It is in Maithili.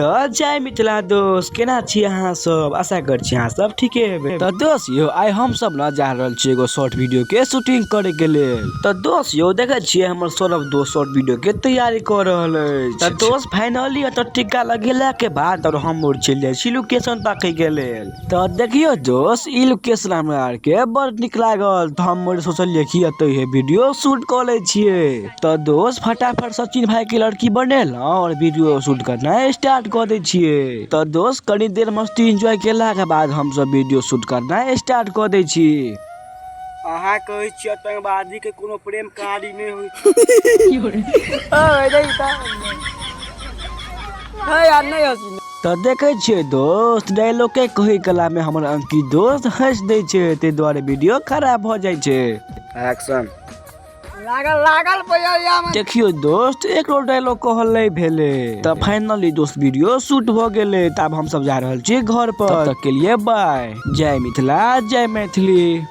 तो जय मिथिला दोस्त केना छी अहाँ सब। आशा कर छी अहाँ सब ठीके हेबे। तो दोस्त यो आइ हम सब न जा रहल छी एगो शॉर्ट वीडियो के शूटिंग करे के लेल। तो दोस्त यो देखे छी हमर सौरभ दोस्त शॉर्ट वीडियो के तैयारी कर रहल है। तो दोस्त फाइनली तो टीका लगेला के बाद और हम उड़ चल जाय छी लोकेशन ताके के लेल। तो देखियो दोस्त ई लोकेशन हमरा आर के बड़ निक लागल तो हम सोचलिए कि एते है वीडियो शूट कर ले छिए। तो दोस्त फटाफट सचिन भाई की लड़की बनेला और वीडियो शूट करना स्टार्ट कर दे छिए। तो दोस्त कनी देर मस्ती एंजॉय केला के बाद हम सब वीडियो शूट करना स्टार्ट कर दे छी। अहाँ कहै छी आतंकवादी के कोनो प्रेम कहानी नहीं होई यार नहीं हंसी। तो देखे छिए दोस्त डायलॉग के कही कला में हमर अंकित दोस्त हंस दे छे ते द्वारे वीडियो खराब हो जाय छे। एक्शन लागल भैया देखियो दोस्त एक डायलॉग कहल नहीं भेले। तब फाइनली दोस्त वीडियो शूट हो गेले। तब हम सब जा रहल छी घर पर। तब तक के लिए बाय। जय मिथिला जय मैथिली।